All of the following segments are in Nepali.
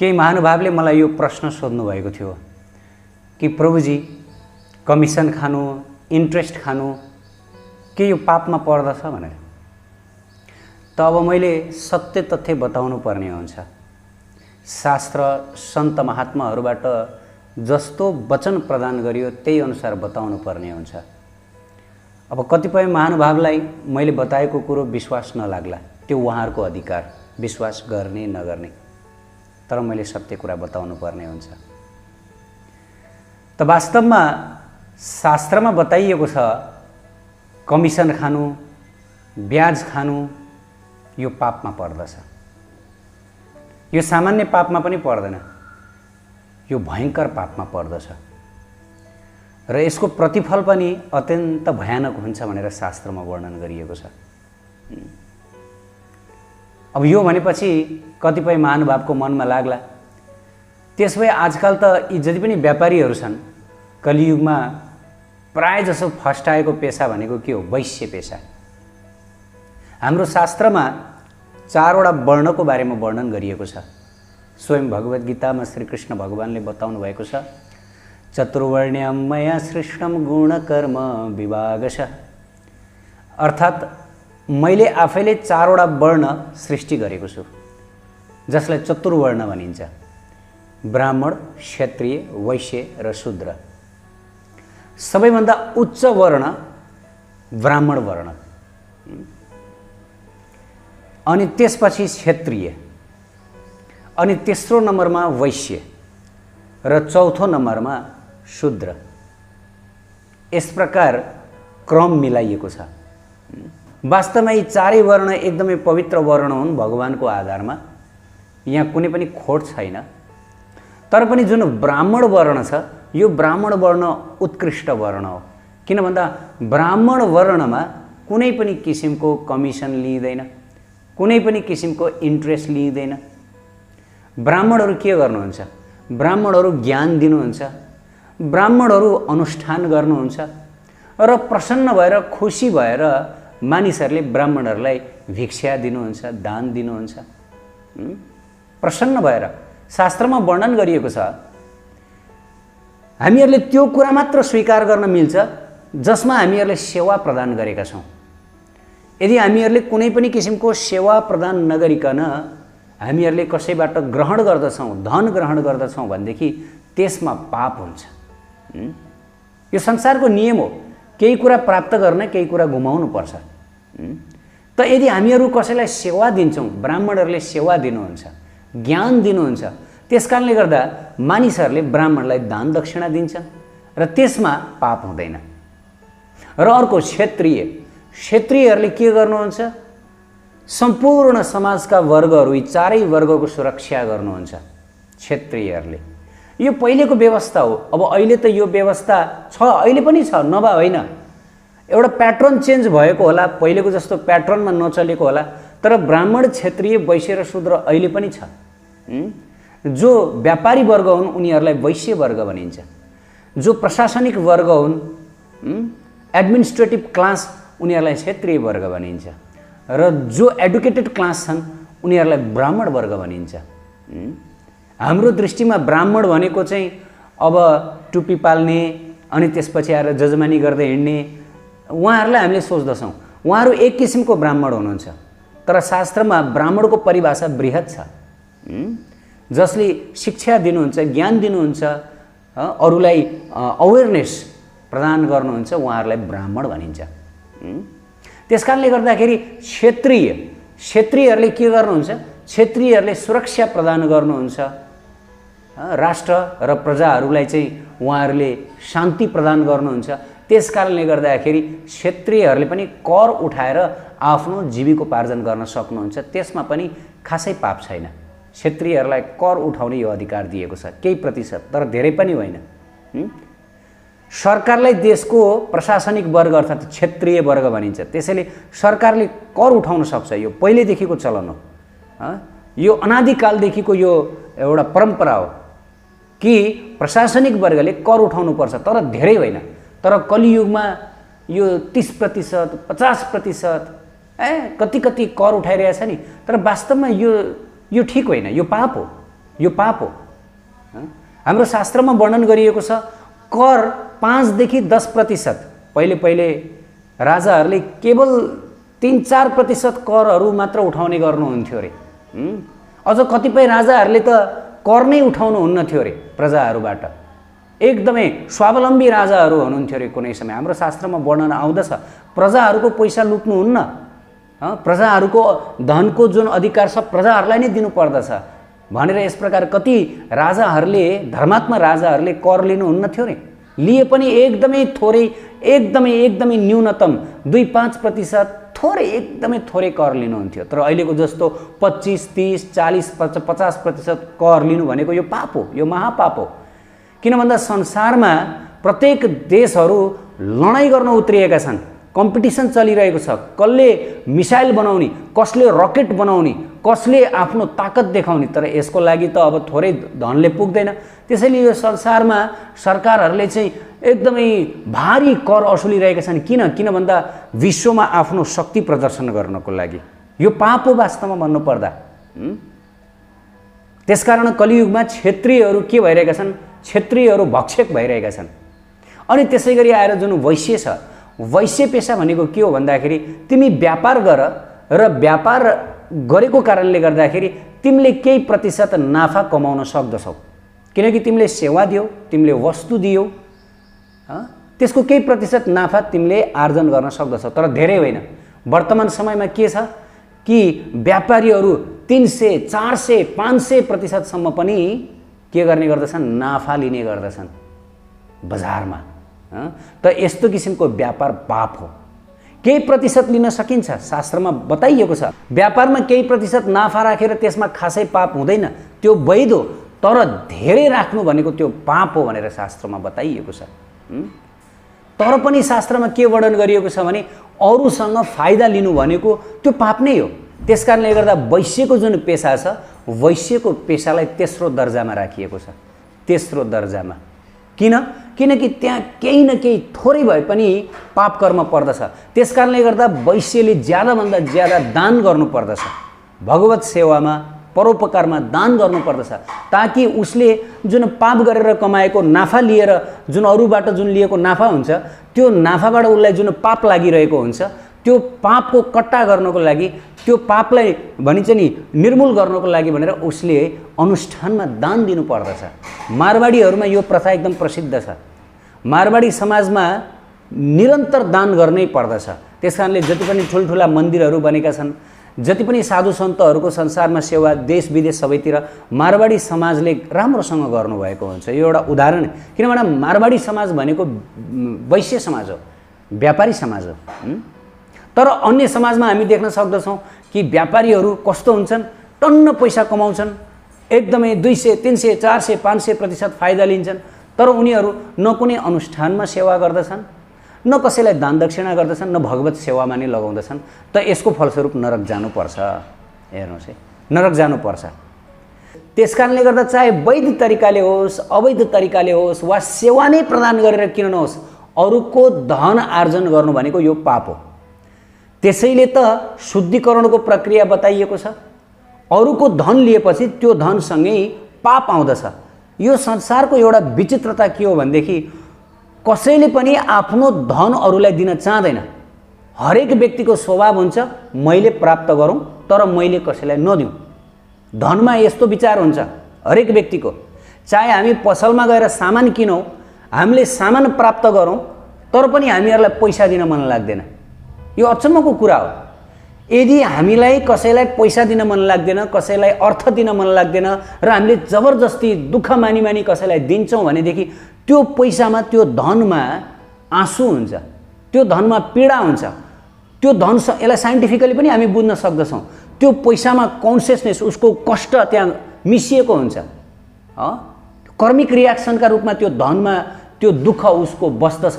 केही महानुभावले मलाई यो प्रश्न सोध्नु भएको थियो कि प्रभुजी कमिसन खानु, इन्ट्रेस्ट खानु के यो पापमा पर्दछ भनेर। त अब मैले सत्य तथ्य बताउनु पर्ने हुन्छ। शास्त्र सन्त महात्माहरूबाट जस्तो वचन प्रदान गरियो त्यही अनुसार बताउनु पर्ने हुन्छ। अब कतिपय महानुभावलाई मैले बताएको कुरो विश्वास नलाग्ला, त्यो उहाँहरूको अधिकार, विश्वास गर्ने नगर्ने, तर मैले सत्य कुरा बताउनु पर्ने हुन्छ। त वास्तवमा शास्त्रमा बताइएको छ कमिसन खानु, ब्याज खानु यो पापमा पर्दछ। यो सामान्य पापमा पनि पर्दैन, यो भयंकर पापमा पर्दछ र यसको प्रतिफल पनि अत्यन्त भयानक हुन्छ भनेर शास्त्रमा वर्णन गरिएको छ। अब यो भनेपछि कतिपय महानुभावको मनमा लाग्ला, त्यसभए आजकल त यी जति पनि व्यापारीहरू छन्, कलियुगमा प्राय जसो फस्टाएको पेशा भनेको के हो? वैश्य पेशा। हाम्रो शास्त्रमा 4वटा वर्णको बारेमा वर्णन गरिएको छ। स्वयं भगवत गीतामा श्री कृष्ण भगवानले बताउनु भएको छ, चतुर्वर्ण्यम मया सृष्टम गुणकर्म विभागशः। अर्थात् मैले आफैले 4वटा वर्ण सृष्टि गरेको छु जसलाई चतुर्वर्ण भनिन्छ। ब्राह्मण, क्षत्रिय, वैश्य र शूद्र। सबैभन्दा उच्च वर्ण ब्राह्मण वर्ण, अनि त्यसपछि क्षत्रिय, अनि तेस्रो नम्बरमा वैश्य र चौथो नम्बरमा शूद्र। यस प्रकार क्रम मिलाइएको छ। वास्तवमा यी 4 वर्ण एकदमै पवित्र वर्ण हुन् भगवानको आधारमा, यहाँ कुनै पनि खोट छैन। तर पनि जुन ब्राह्मण वर्ण छ यो ब्राह्मण वर्ण उत्कृष्ट वर्ण हो। किन भन्दा ब्राह्मण वर्णमा कुनै पनि किसिमको कमिसन लिइँदैन, कुनै पनि किसिमको इन्ट्रेस्ट लिइँदैन। ब्राह्मणहरू के गर्नुहुन्छ? ब्राह्मणहरू ज्ञान दिनुहुन्छ, ब्राह्मणहरू अनुष्ठान गर्नुहुन्छ र प्रसन्न भएर खुसी भएर मानिसहरूले ब्राह्मणहरूलाई भिक्षा दिनुहुन्छ, दान दिनुहुन्छ। प्रसन्न भएर शास्त्रमा वर्णन गरिएको छ। हामीहरूले त्यो कुरा मात्र स्वीकार गर्न मिल्छ जसमा हामीहरूले सेवा प्रदान गरेका छौँ। यदि हामीहरूले कुनै पनि किसिमको सेवा प्रदान नगरिकन हामीहरूले कसैबाट ग्रहण गर्दछौँ, धन ग्रहण गर्दछौँ भनेदेखि त्यसमा पाप हुन्छ। यो संसारको नियम हो, केही कुरा प्राप्त गर्न केही कुरा गुमाउनु पर्छ। त यदि हामीहरू कसैलाई सेवा दिन्छौँ, ब्राह्मणहरूले सेवा दिनुहुन्छ, ज्ञान दिनुहुन्छ, त्यसकारणले गर्दा मानिसहरूले ब्राह्मणलाई दान दक्षिणा दिन्छन् र त्यसमा पाप हुँदैन। र अर्को क्षत्रिय, क्षत्रियहरूले के गर्नुहुन्छ? सम्पूर्ण समाजका वर्गहरू, यी 4 वर्गको सुरक्षा गर्नुहुन्छ क्षत्रियहरूले। यो पहिलेको व्यवस्था हो। अब अहिले त यो व्यवस्था छ, अहिले पनि छ, नभए होइन। एउटा प्याटर्न चेन्ज भएको होला, पहिलेको जस्तो प्याटर्नमा नचलेको होला, तर ब्राह्मण, क्षत्रिय, वैश्य र शूद्र अहिले पनि छ। जो व्यापारी वर्ग हुन् उनीहरूलाई वैश्य वर्ग भनिन्छ। जो प्रशासनिक वर्ग हुन्, एडमिनिस्ट्रेटिभ क्लास, उनीहरूलाई क्षत्रिय वर्ग भनिन्छ। र जो एडुकेटेड क्लास छन् उनीहरूलाई ब्राह्मण वर्ग भनिन्छ। हाम्रो दृष्टिमा ब्राह्मण भनेको चाहिँ अब टुपी पाल्ने अनि त्यसपछि आएर जजमानी गर्दै हिँड्ने, उहाँहरूलाई हामीले सोच्दछौँ उहाँहरू एक किसिमको ब्राह्मण हुनुहुन्छ। तर शास्त्रमा ब्राह्मणको परिभाषा बृहत छ। जसले शिक्षा दिनुहुन्छ, ज्ञान दिनुहुन्छ, अरूलाई अवेरनेस प्रदान गर्नुहुन्छ, उहाँहरूलाई ब्राह्मण भनिन्छ। त्यसकारणले गर्दाखेरि क्षत्रियहरूले के गर्नुहुन्छ? क्षत्रियहरूले सुरक्षा प्रदान गर्नुहुन्छ, राष्ट्र र प्रजाहरूलाई चाहिँ उहाँहरूले शान्ति प्रदान गर्नुहुन्छ। त्यसकारणले गर्दाखेरि क्षत्रियहरूले पनि कर उठाएर आफ्नो जीविकोपार्जन गर्न सक्नुहुन्छ, त्यसमा पनि खासै पाप छैन। क्षत्रियहरूलाई कर उठाउने यो अधिकार दिएको छ, केही प्रतिशत, तर धेरै पनि होइन। सरकारलाई देशको प्रशासनिक वर्ग अर्थात् क्षेत्रीय वर्ग भनिन्छ। त्यसैले सरकारले कर उठाउन सक्छ। यो पहिलेदेखिको चलन हो। यो अनादिकालदेखिको यो एउटा परम्परा हो कि प्रशासनिक वर्गले कर उठाउनुपर्छ, तर धेरै होइन। तर कलियुगमा यो 30%, 50%, कति कर उठाइरहेछ नि। तर वास्तवमा यो ठिक होइन, यो पाप हो। यो पाप हो। हाम्रो शास्त्रमा वर्णन गरिएको छ कर 5 देखि 10%। पहिले राजाहरूले केवल 3-4% करहरू मात्र उठाउने गर्नुहुन्थ्यो अरे। अझ कतिपय राजाहरूले त कर नै उठाउनुहुन्न थियो अरे प्रजाहरूबाट। एकदमै स्वावलम्बी राजाहरू हुनुहुन्थ्यो अरे कुनै समय। हाम्रो शास्त्रमा वर्णन आउँदछ प्रजाहरूको पैसा लुट्नुहुन्न, प्रजाहरूको धनको जुन अधिकार छ प्रजाहरूलाई नै दिनुपर्दछ भनेर यस प्रकार कति राजाहरूले, धर्मात्मा राजाहरूले कर लिनुहुन्न थियो रे। लिए पनि एकदमै थोरै, एकदमै न्यूनतम 2-5%, थोरै, एकदमै थोरै कर लिनुहुन्थ्यो। तर अहिलेको जस्तो 25, 30, 40, 50% कर लिनु भनेको यो पाप हो, यो महापाप हो। किन भन्दा संसारमा प्रत्येक देशहरू लडाइँ गर्न उत्रिएका छन्, कम्पिटिसन चलिरहेको छ। कसले मिसाइल बनाउने, कसले रकेट बनाउने, कसले आफ्नो ताकत देखाउने। तर यसको लागि त अब थोरै धनले पुग्दैन। त्यसैले यो संसारमा सरकारहरूले चाहिँ एकदमै भारी कर असुलिरहेका छन्। किन भन्दा विश्वमा आफ्नो शक्ति प्रदर्शन गर्नको लागि। यो पाप हो वास्तवमा भन्नुपर्दा। त्यसकारण कलियुगमा क्षेत्रीयहरू के भइरहेका छन्? क्षेत्रीयहरू भक्षक भइरहेका छन्। अनि त्यसै गरी आएर जुन वैश्य छ, वैश्य पेसा भनेको के हो भन्दाखेरि तिमी व्यापार गर र व्यापार गरेको कारणले गर्दाखेरि तिमीले केही प्रतिशत नाफा कमाउन सक्दछौ। किनकि तिमीले सेवा दियौ, तिमीले वस्तु दियौ, त्यसको केही प्रतिशत नाफा तिमीले आर्जन गर्न सक्दछौ। तर धेरै होइन। वर्तमान समयमा के छ कि व्यापारीहरू 300, 400, 500% पनि के गर्ने गर्दछन्? नाफा लिने गर्दछन् बजारमा। त यस्तो किसिमको व्यापार पाप हो। केही प्रतिशत लिन सकिन्छ, शास्त्रमा बताइएको छ। व्यापारमा केही प्रतिशत नाफा राखेर त्यसमा खासै पाप हुँदैन, त्यो वैध हो। तर धेरै राख्नु भनेको त्यो पाप हो भनेर शास्त्रमा बताइएको छ। तर पनि शास्त्रमा के वर्णन गरिएको छ भने अरूसँग फाइदा लिनु भनेको त्यो पाप नै हो। त्यसकारणले गर्दा वैश्यको जुन पेसा छ, वैश्यको पेसालाई तेस्रो दर्जामा राखिएको छ। तेस्रो दर्जामा किनकि त्यहाँ केही न केही थोरै भए पनि पाप कर्म पर्दछ। त्यसकारणले गर्दा वैश्यले ज्यादाभन्दा ज्यादा दान गर्नुपर्दछ। भगवत सेवामा, परोपकारमा दान गर्नुपर्दछ, ताकि उसले जुन पाप गरेर कमाएको नाफा लिएर, जुन अरूबाट जुन लिएको नाफा हुन्छ, त्यो नाफाबाट उसलाई जुन पाप लागिरहेको हुन्छ, त्यो पापको कट्टा गर्नको लागि, त्यो पापलाई भनिन्छ नि निर्मूल गर्नको लागि भनेर उसले अनुष्ठानमा दान दिनुपर्दछ। मारवाडीहरूमा यो प्रथा एकदम प्रसिद्ध छ। मारवाडी समाजमा निरन्तर दान गर्नै पर्दछ। त्यसकारणले जति पनि ठुल्ठुला मन्दिरहरू बनेका छन्, जति पनि साधु सन्तहरूको संसारमा सेवा देश विदेश सबैतिर मारवाडी समाजले राम्रोसँग गर्नुभएको हुन्छ। यो एउटा उदाहरण। किनभने मारवाडी समाज भनेको वैश्य समाज हो, व्यापारी समाज हो। तर अन्य समाजमा हामी देख्न सक्दछौँ कि व्यापारीहरू कस्तो हुन्छन्? टन्न पैसा कमाउँछन्, एकदमै 200, 300, 400, 500% फाइदा लिन्छन्। तर उनीहरू न कुनै अनुष्ठानमा सेवा गर्दछन्, न कसैलाई दान दक्षिणा गर्दछन्, न भगवत सेवामा नै लगाउँदछन्। त यसको फलस्वरूप नरक जानुपर्छ। हेर्नुहोस् है, नरक जानुपर्छ। त्यसकारणले गर्दा चाहे वैध तरिकाले होस्, अवैध तरिकाले होस्, वा सेवा नै प्रदान गरेर किन नहोस्, अरूको धन आर्जन गर्नु भनेको यो पाप हो। त्यसैले त शुद्धिकरणको प्रक्रिया बताइएको छ। अरूको धन लिएपछि त्यो धनसँगै पाप आउँदछ। यो संसारको एउटा विचित्रता के हो भनेदेखि कसैले पनि आफ्नो धन अरूलाई दिन चाहँदैन। हरेक व्यक्तिको स्वभाव हुन्छ मैले प्राप्त गरौँ तर मैले कसैलाई नदिउँ। धनमा यस्तो विचार हुन्छ हरेक व्यक्तिको। चाहे हामी पसलमा गएर सामान किनौँ, हामीले सामान प्राप्त गरौँ तर पनि हामीहरूलाई पैसा दिन मन लाग्दैन। यो अचम्मको कुरा हो। यदि हामीलाई कसैलाई पैसा दिन मन लाग्दैन, कसैलाई अर्थ दिन मन लाग्दैन र हामीले जबरजस्ती दुःख मानी कसैलाई दिन्छौँ भनेदेखि त्यो पैसामा, त्यो धनमा आँसु हुन्छ, त्यो धनमा पीडा हुन्छ। त्यो धन, यसलाई साइन्टिफिकली पनि हामी बुझ्न सक्दछौँ। त्यो पैसामा कन्सियसनेस, उसको कष्ट त्यहाँ मिसिएको हुन्छ। कर्मिक रियाक्सनका रूपमा त्यो धनमा त्यो दुःख उसको बस्दछ।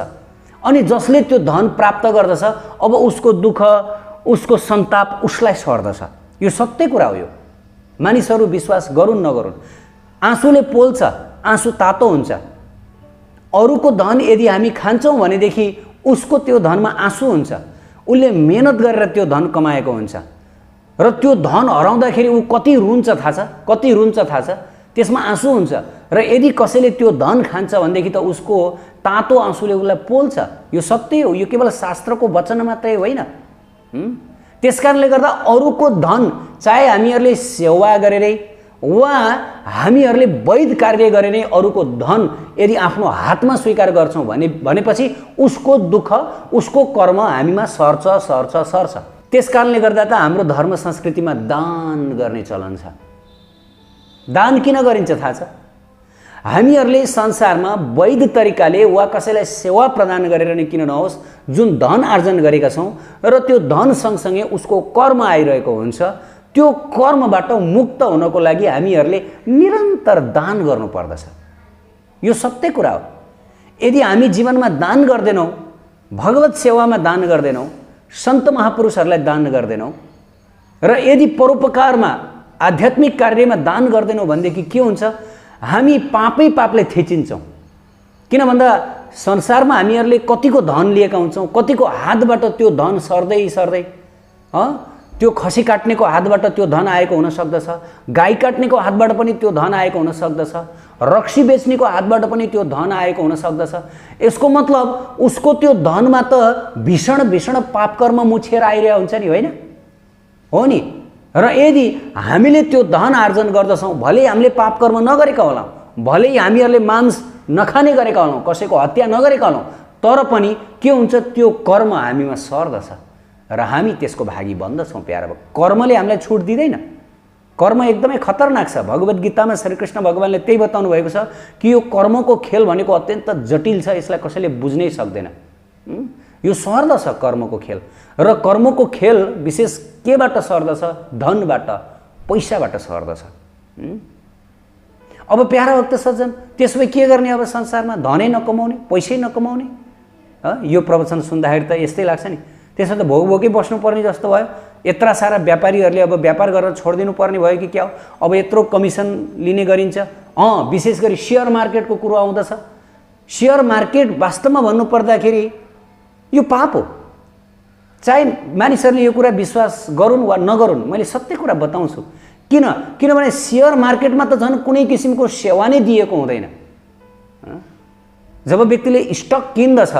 अनि जसले त्यो धन प्राप्त गर्दछ अब उसको दुःख, उसको सन्ताप उसलाई सर्दछ। यो सत्य कुरा हो। यो मानिसहरू विश्वास गरून् नगरून्, आँसुले पोल्छ, आँसु तातो हुन्छ। अरूको धन यदि हामी खान्छौँ भनेदेखि उसको त्यो धनमा आँसु हुन्छ। उसले मेहनत गरेर त्यो धन कमाएको हुन्छ र त्यो धन हराउँदाखेरि ऊ कति रुन्छ थाहा छ? कति रुन्छ थाहा छ? त्यसमा आँसु हुन्छ र यदि कसैले त्यो धन खान्छ भनेदेखि त उसको तातो आँसुले उसलाई पोल्छ। यो सत्य हो, यो केवल शास्त्रको वचन मात्रै होइन। त्यसकारणले गर्दा अरूको धन चाहे हामीहरूले सेवा गरेरै वा हामीहरूले वैध कार्य गरेर अरूको धन यदि आफ्नो हातमा स्वीकार गर्छौँ भनेपछि उसको दुःख उसको कर्म हामीमा सर्छ सर्छ सर्छ। त्यसकारणले गर्दा त हाम्रो धर्म संस्कृतिमा दान गर्ने चलन छ। दान किन गरिन्छ थाहा छ? हामीहरूले संसारमा वैध तरिकाले वा कसैलाई सेवा प्रदान गरेर नै किन नहोस् जुन धन आर्जन गरेका छौँ र त्यो धन सँगसँगै उसको कर्म आइरहेको हुन्छ, त्यो कर्मबाट मुक्त हुनको लागि हामीहरूले निरन्तर दान गर्नुपर्दछ। यो सत्य कुरा हो। यदि हामी जीवनमा दान गर्दैनौँ, भगवत सेवामा दान गर्दैनौँ, सन्त महापुरुषहरूलाई दान गर्दैनौँ र यदि परोपकारमा आध्यात्मिक कार्यमा दान गर्दैनौँ भनेदेखि के हुन्छ? हामी पापै पापले थिचिन्छौँ। किन भन्दा संसारमा हामीहरूले कतिको धन लिएका हुन्छौँ, कतिको हातबाट त्यो धन सर्दै सर्दै त्यो खसी काट्नेको हातबाट त्यो धन आएको हुन सक्दछ, गाई काट्नेको हातबाट पनि त्यो धन आएको हुन सक्दछ, रक्सी बेच्नेको हातबाट पनि त्यो धन आएको हुन सक्दछ। यसको मतलब उसको त्यो धनमा त भीषण भीषण पापकर्म मुछेर आइरहेको हुन्छ नि, होइन हो नि? र यदि हामीले त्यो धन आर्जन गर्दछौँ, भले हामीले पापकर्म नगरेका होलाौँ, भले हामीहरूले मांस नखाने गरेका होलाौँ, कसैको हत्या नगरेका होलाौँ, तर पनि के हुन्छ? त्यो कर्म हामीमा सर्दछ र हामी त्यसको भागी बन्दछौँ। प्यारा, कर्मले हामीलाई छुट दिँदैन। कर्म एकदमै खतरनाक छ। भगवत गीतामा श्रीकृष्ण भगवानले त्यही बताउनु भएको छ कि यो कर्मको खेल भनेको अत्यन्त जटिल छ, यसलाई कसैले बुझ्नै सक्दैन। यो सर्दछ कर्मको खेल, र कर्मको खेल विशेष केबाट सर्दछ? धनबाट, पैसाबाट सर्दछ। अब प्यारा भक्त सज्जन, त्यसो भए के गर्ने? अब संसारमा धनै नकमाउने, पैसै नकमाउने? यो प्रवचन सुन्दाखेरि त यस्तै लाग्छ नि। त्यसो त भोकै बस्नुपर्ने जस्तो भयो। यत्रा सारा व्यापारीहरूले अब व्यापार गरेर छोडिदिनु पर्ने भयो कि क्या हो? अब यत्रो कमिसन लिने गरिन्छ। विशेष गरी सेयर मार्केटको कुरो आउँदछ। सेयर मार्केट वास्तवमा भन्नुपर्दाखेरि यो पाप हो। चाहे मानिसहरूले यो कुरा विश्वास गरून् वा नगरून्, मैले सत्य कुरा बताउँछु। किनभने सेयर मार्केटमा त झन् कुनै किसिमको सेवा नै दिएको हुँदैन। जब व्यक्तिले स्टक किन्दछ,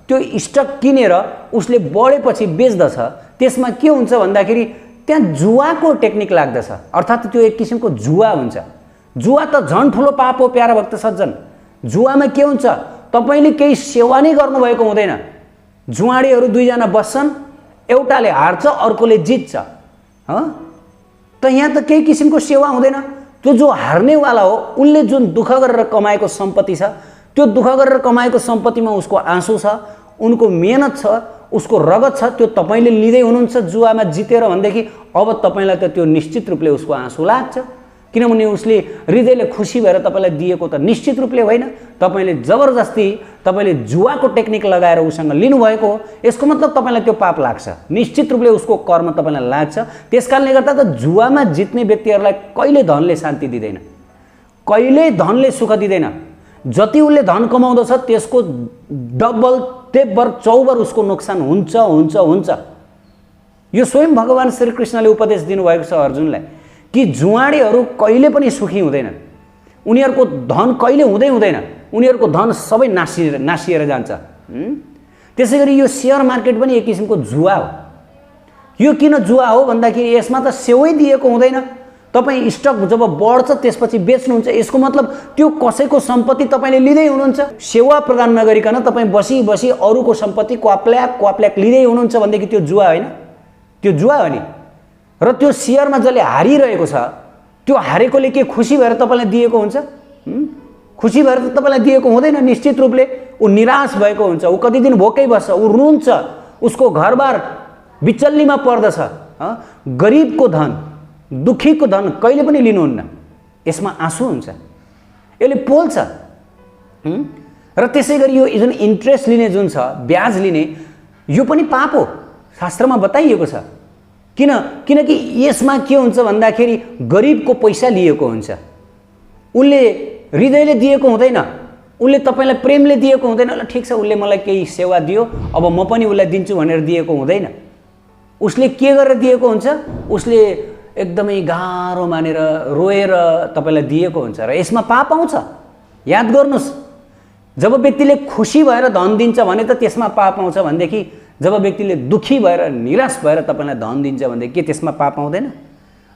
त्यो स्टक किनेर उसले बढेपछि बेच्दछ, त्यसमा के हुन्छ भन्दाखेरि त्यहाँ जुवाको टेक्निक लाग्दछ, अर्थात् त्यो एक किसिमको जुवा हुन्छ। जुवा त झन् ठुलो पाप हो प्यारा भक्त सज्जन। जुवामा के हुन्छ? तपाईँले केही सेवा नै गर्नुभएको हुँदैन। जुवाडीहरू दुईजना बस्छन्, एउटाले हार्छ, अर्कोले जित्छ। त यहाँ त केही किसिमको सेवा हुँदैन। त्यो जो हार्नेवाला हो उसले जुन दुःख गरेर कमाएको सम्पत्ति छ, त्यो दुःख गरेर कमाएको सम्पत्तिमा उसको आँसु छ, उनको मेहनत छ, उसको रगत छ, त्यो तपाईँले लिँदै हुनुहुन्छ जुवामा जितेर भनेदेखि अब तपाईँलाई त त्यो निश्चित रूपले उसको आँसु लाग्छ। किनभने उसले हृदयले खुसी भएर तपाईँलाई दिएको त निश्चित रूपले होइन, तपाईँले जबरजस्ती तपाईँले जुवाको टेक्निक लगाएर उसँग लिनुभएको हो। यसको मतलब तपाईँलाई त्यो पाप लाग्छ, निश्चित रूपले उसको कर्म तपाईँलाई लाग्छ। त्यसकारणले गर्दा त जुवामा जित्ने व्यक्तिहरूलाई कहिले धनले शान्ति दिँदैन, कहिले धनले सुख दिँदैन। जति उसले धन कमाउँदछ त्यसको डबल तेब्बर चौबर उसको नोक्सान हुन्छ हुन्छ हुन्छ। यो स्वयं भगवान श्रीकृष्णले उपदेश दिनुभएको छ अर्जुनलाई कि जुवाडीहरू कहिले पनि सुखी हुँदैनन्, उनीहरूको धन कहिले हुँदैन, उनीहरूको धन सबै नासिएर जान्छ। त्यसै गरी यो सेयर मार्केट पनि एक किसिमको जुवा हो। यो किन जुवा हो भन्दाखेरि यसमा त सेवै दिएको हुँदैन। तपाईँ स्टक जब बढ्छ त्यसपछि बेच्नुहुन्छ, यसको मतलब त्यो कसैको सम्पत्ति तपाईँले लिँदै हुनुहुन्छ। सेवा प्रदान नगरिकन तपाईँ बसी बसी अरूको सम्पत्ति क्वाप्ल्याक लिँदै हुनुहुन्छ भनेदेखि त्यो जुवा होइन, त्यो जुवा हो नि। र त्यो सेयरमा जसले हारिरहेको छ, त्यो हारेकोले के खुसी भएर तपाईँलाई दिएको हुन्छ? खुसी भएर त तपाईँलाई दिएको हुँदैन। निश्चित रूपले ऊ निराश भएको हुन्छ, ऊ कति दिन भोकै बस्छ, ऊ रुन्छ, उसको घरबार बिचल्लीमा पर्दछ। गरिबको धन, दुखीको धन कहिले पनि लिनुहुन्न, यसमा आँसु हुन्छ, यसले पोल्छ। र त्यसै गरी यो जुन इन्ट्रेस्ट लिने जुन छ, ब्याज लिने, यो पनि पाप हो, शास्त्रमा बताइएको छ। किनकि यसमा के हुन्छ भन्दाखेरि गरिबको पैसा लिएको हुन्छ, उसले हृदयले दिएको हुँदैन, उसले तपाईँलाई प्रेमले दिएको हुँदैन। ल ठिक छ, उसले मलाई केही सेवा दियो, अब म पनि उसलाई दिन्छु भनेर दिएको हुँदैन। उसले के गरेर दिएको हुन्छ? उसले एकदमै गाह्रो मानेर रोएर तपाईँलाई दिएको हुन्छ र यसमा पाप आउँछ। याद गर्नुहोस्, जब व्यक्तिले खुसी भएर धन दिन्छ भने त त्यसमा पाप आउँछ भनेदेखि जब व्यक्तिले दुखी भएर निराश भएर तपाईँलाई धन दिन्छ भनेदेखि के त्यसमा पाप आउँदैन?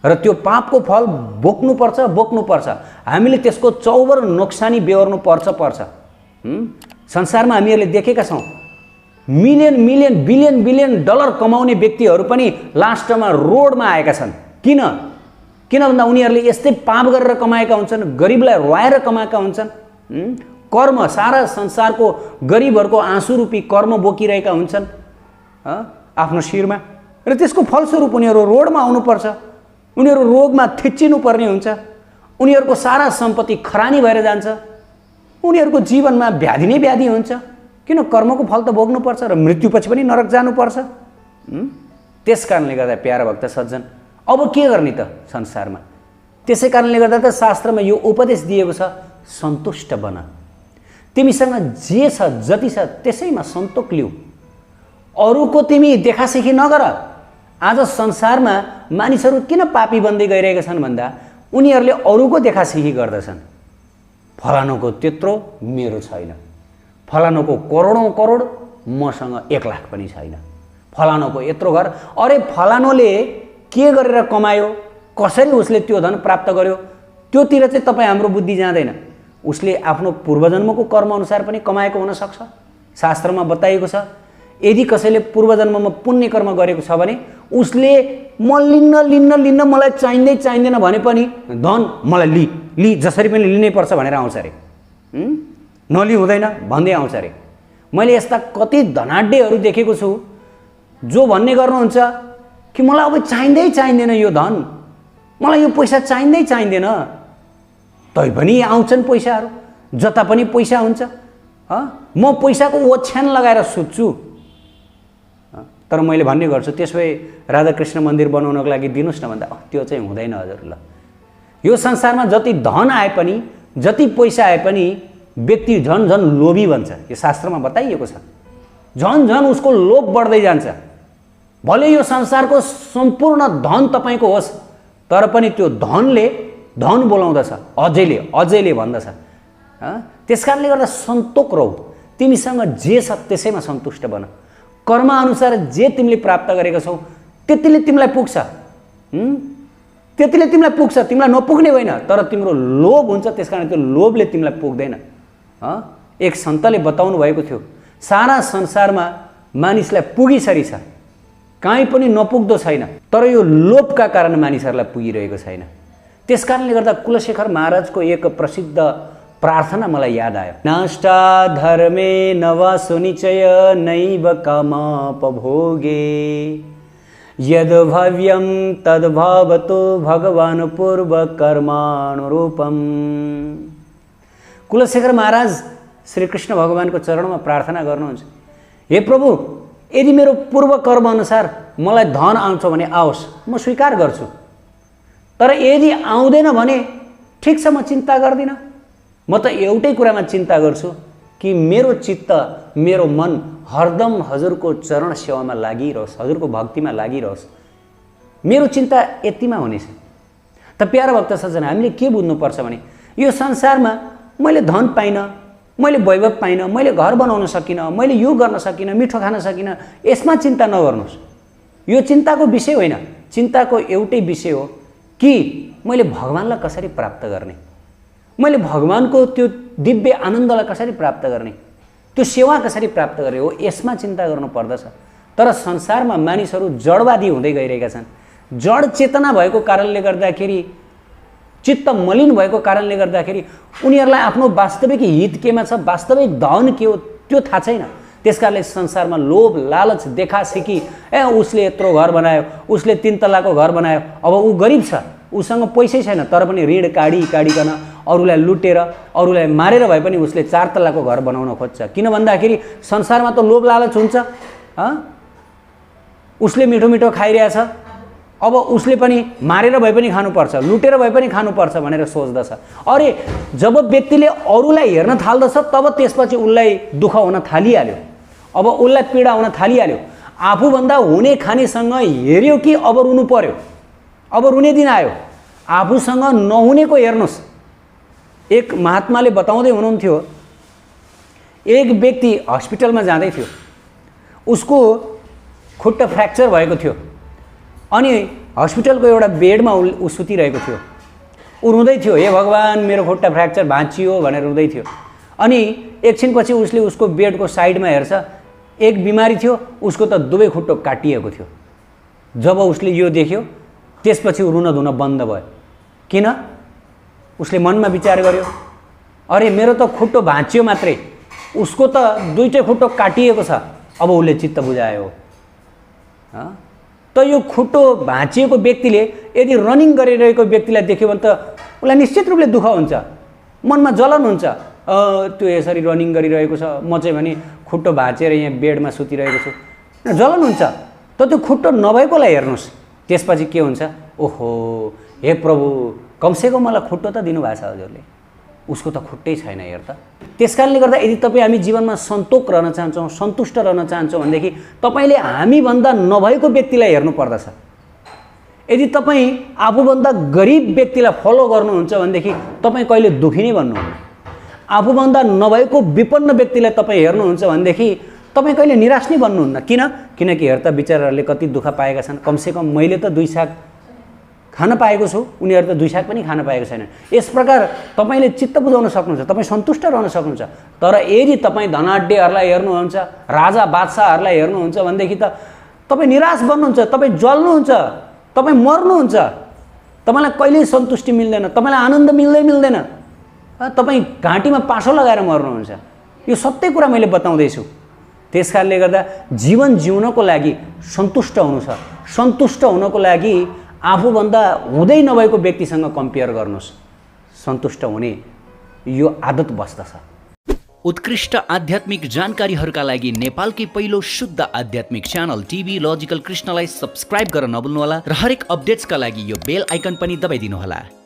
र त्यो पापको फल बोक्नुपर्छ। हामीले त्यसको चौबर नोक्सानी बेहोर्नु पर्छ। संसारमा हामीहरूले देखेका छौँ मिलियन बिलियन डलर कमाउने व्यक्तिहरू पनि लास्टमा रोडमा आएका छन्। किन भन्दा उनीहरूले यस्तै पाप गरेर कमाएका हुन्छन्, गरिबलाई रुवाएर कमाएका हुन्छन्। कर्म, सारा संसारको गरिबहरूको आँसु रूपी कर्म बोकिरहेका हुन्छन् आफ्नो शिरमा, र त्यसको फलस्वरूप उनीहरू रोडमा आउनुपर्छ। उनीहरू रोगमा थिच्चिनु पर्ने हुन्छ। उनीहरूको सारा सम्पत्ति खरानी भएर जान्छ। उनीहरूको जीवनमा व्याधि नै व्याधि हुन्छ। किन? कर्मको फल त भोग्नुपर्छ र मृत्युपछि पनि नरक जानुपर्छ। त्यस कारणले गर्दा प्यारा भक्त सज्जन, अब के गर्ने त संसारमा? त्यसै कारणले गर्दा त शास्त्रमा यो उपदेश दिएको छ, सन्तुष्ट बन। तिमीसँग जे छ, जति छ त्यसैमा सन्तोष लिऊ। अरूको तिमी देखासेखी नगर। आज संसारमा मानिसहरू किन पापी बन्दै गइरहेका छन् भन्दा उनीहरूले अरूको देखासेखी गर्दछन्। फलानुको त्यत्रो, मेरो छैन। फलानुको करोडौँ करोड, मसँग 1 लाख पनि छैन। फलानुको यत्रो घर, अरे फलानुले के गरेर कमायो, कसरी उसले त्यो धन प्राप्त गर्यो, त्योतिर चाहिँ तपाईँ हाम्रो बुद्धि जाँदैन। उसले आफ्नो पूर्वजन्मको कर्मअनुसार पनि कमाएको हुनसक्छ। शास्त्रमा बताइएको छ, यदि कसैले पूर्वजन्ममा पुण्य कर्म गरेको छ भने उसले म लिन्न मलाई चाहिँदैन भने पनि धन मलाई लि जसरी पनि लिनै पर्छ भनेर आउँछ अरे। नलि हुँदैन भन्दै आउँछ अरे। मैले यस्ता कति धनाढ्यहरू देखेको छु जो भन्ने गर्नुहुन्छ कि मलाई अब चाहिँदैन यो धन, मलाई यो पैसा चाहिँदैन। तैपनि आउँछन् पैसाहरू, जता पनि पैसा हुन्छ। म पैसाको ओछ्यान लगाएर सुत्छु। तर मैले भन्ने गर्छु, त्यसो भए राधाकृष्ण मन्दिर बनाउनको लागि दिनुहोस् न भन्दा त्यो चाहिँ हुँदैन हजुर। ल, यो संसारमा जति धन आए पनि, जति पैसा आए पनि व्यक्ति झन लोभी बन्छ। यो शास्त्रमा बताइएको छ। झन उसको लोभ बढ्दै जान्छ। भले यो संसारको सम्पूर्ण धन तपाईँको होस्, तर पनि त्यो धनले धन बोलाउँदछ, अझैले भन्दछ। त्यसकारणले गर्दा सन्तोष रौ। तिमीसँग जे छ त्यसैमा सन्तुष्ट बन। कर्मअनुसार जे तिमीले प्राप्त गरेका छौ त्यतिले तिमीलाई पुग्छ। तिमीलाई नपुग्ने होइन, तर तिम्रो लोभ हुन्छ। त्यसकारण त्यो लोभले तिमीलाई पुग्दैन। एक सन्तले बताउनु भएको थियो, सारा संसारमा मानिसलाई पुगिसरी छ, कहीँ पनि नपुग्दो छैन, तर यो लोभका कारण मानिसहरूलाई पुगिरहेको छैन। त्यसकारणले गर्दा कुलशेखर महाराजको एक प्रसिद्ध प्रार्थना मलाई याद आयो। नष्टा धर्मे नवासु निचय नैव कामापभोगे यद भव्यं तद्भावतो भगवान पूर्व कर्मानुरूपम। कुलशेखर महाराज श्री कृष्ण भगवानको चरणमा प्रार्थना गर्नुहुन्छ, हे प्रभु, यदि मेरो पूर्व कर्म अनुसार मलाई धन आउँछ भने आओस्, म स्वीकार गर्छु। तर यदि आउँदैन भने ठिक छ, म चिन्ता गर्दिनँ। म त एउटै कुरामा चिन्ता गर्छु कि मेरो चित्त, मेरो मन हरदम हजुरको चरण सेवामा लागिरहोस्, हजुरको भक्तिमा लागिरहोस्। मेरो चिन्ता यतिमा हुनेछ। त प्यारा भक्त सज्जन, हामीले के बुझ्नुपर्छ भने यो संसारमा मैले धन पाइनँ, मैले वैभव पाइनँ, मैले घर बनाउन सकिनँ, मैले यो गर्न सकिनँ, मिठो खान सकिनँ, यसमा चिन्ता नगर्नुहोस्। यो चिन्ताको विषय होइन। चिन्ताको एउटै विषय हो कि मैले भगवानलाई कसरी प्राप्त गर्ने, मैले भगवानको त्यो दिव्य आनन्दलाई कसरी प्राप्त गर्ने, त्यो सेवा कसरी प्राप्त गर्ने हो, यसमा चिन्ता गर्नु पर्दछ। तर संसारमा मानिसहरू जडवादी हुँदै गइरहेका छन्। जड चेतना भएको कारणले गर्दाखेरि, चित्त मलिन भएको कारणले गर्दाखेरि उनीहरूलाई आफ्नो वास्तविक हित केमा छ, वास्तविक धन के हो त्यो थाहा छैन। त्यसकारणले संसारमा लोभ, लालच, देखासेखी, उसले यत्रो घर बनायो, उसले 3 तल्लाको घर बनायो, अब ऊ गरिब छ, उसँग पैसै छैन, तर पनि ऋण काढिकन अरूलाई लुटेर, अरूलाई मारेर भए पनि उसले 4 तल्लाको घर बनाउन खोज्छ। किन भन्दाखेरि संसारमा त लोभ लालच हुन्छ। उसले मिठो खाइरहेछ, अब उसले पनि मारेर भए पनि खानुपर्छ, लुटेर भए पनि खानुपर्छ भनेर सोच्दछ। अरे जब व्यक्तिले अरूलाई हेर्न थाल्दछ तब त्यसपछि उसलाई दुःख हुन थालिहाल्यो, अब उसलाई पीडा हुन थालिहाल्यो। आफूभन्दा हुने खानेसँग हेऱ्यो कि अब रुनु पर्यो, अब रुने दिन आयो। आफूसँग नहुनेको हेर्नुहोस्, एक महात्माले बताउँदै हुनुहुन्थ्यो, एक व्यक्ति हस्पिटलमा जाँदै थियो, उसको खुट्टा फ्र्याक्चर भएको थियो अनि हस्पिटलको एउटा बेडमा ऊ सुतिरहेको थियो। ऊ रुँदै थियो, हे भगवान् मेरो खुट्टा फ्र्याक्चर भाँचियो भनेर रुँदै थियो। अनि एकछिनपछि उसले उसको बेडको साइडमा हेर्छ, एक बिमारी थियो, उसको त दुवै खुट्टो काटिएको थियो। जब उसले यो देख्यो त्यसपछि रुन धुन बन्द भयो। किन? उसले मनमा विचार गर्यो, अरे मेरो त खुट्टो भाँचियो मात्रै, उसको त दुईटै खुट्टो काटिएको छ। अब उसले चित्त बुझायो। त यो खुट्टो भाँचिएको व्यक्तिले यदि रनिङ गरिरहेको व्यक्तिलाई देख्यो भने त उसलाई निश्चित रूपले दुःख हुन्छ, मनमा जलन हुन्छ। त्यो यसरी रनिङ गरिरहेको छ, म चाहिँ भने खुट्टो भाँचेर यहाँ बेडमा सुतिरहेको छु, जलन हुन्छ। त त्यो खुट्टो नभएकोलाई हेर्नुहोस्, त्यसपछि के हुन्छ? ओहो हे प्रभु, कमसेकम मलाई खुट्टो त दिनुभएको छ हजुरले, उसको त खुट्टै छैन हेर त। त्यसकारणले गर्दा यदि तपाईँ हामी जीवनमा सन्तोक रहन चाहन्छौँ, सन्तुष्ट रहन चाहन्छौँ भनेदेखि तपाईँले हामीभन्दा नभएको व्यक्तिलाई हेर्नुपर्दछ। यदि तपाईँ आफूभन्दा गरिब व्यक्तिलाई फलो गर्नुहुन्छ भनेदेखि तपाईँ कहिले दुखी नै बन्नुहुन्न। आफूभन्दा नभएको विपन्न व्यक्तिलाई तपाईँ हेर्नुहुन्छ भनेदेखि तपाईँ कहिले निराश नै बन्नुहुन्न। किनकि हेर त बिचराहरूले कति दुःख पाएका छन्, कमसेकम मैले त 2 साग खान पाएको छु, उनीहरू त 2 साग पनि खान पाएको छैनन्। यस प्रकार तपाईँले चित्त बुझाउन सक्नुहुन्छ, तपाईँ सन्तुष्ट रहन सक्नुहुन्छ। तर यदि तपाईँ धनाढ्यहरूलाई हेर्नुहुन्छ, राजा बादशाहहरूलाई हेर्नुहुन्छ भनेदेखि त तपाईँ निराश बन्नुहुन्छ, तपाईँ जल्नुहुन्छ, तपाईँ मर्नुहुन्छ। तपाईँलाई कहिल्यै सन्तुष्टि मिल्दैन, तपाईँलाई आनन्द मिल्दैन। तपाईँ घाँटीमा पासो लगाएर मर्नुहुन्छ। यो सत्य कुरा मैले बताउँदैछु। त्यसकारणले गर्दा जीवन जिउनको लागि सन्तुष्ट हुनु छ। सन्तुष्ट हुनको लागि आफूभन्दा हुँदै नभएको व्यक्तिसँग कम्पेयर गर्नुहोस्। सन्तुष्ट हुने यो आदत बस्दछ। उत्कृष्ट आध्यात्मिक जानकारीहरूका लागि नेपालकै पहिलो शुद्ध आध्यात्मिक च्यानल टिभी लजिकल कृष्णलाई सब्स्क्राइब गर्न नभुल्नुहोला र हरेक अपडेट्सका लागि यो बेल आइकन पनि दबाइदिनुहोला।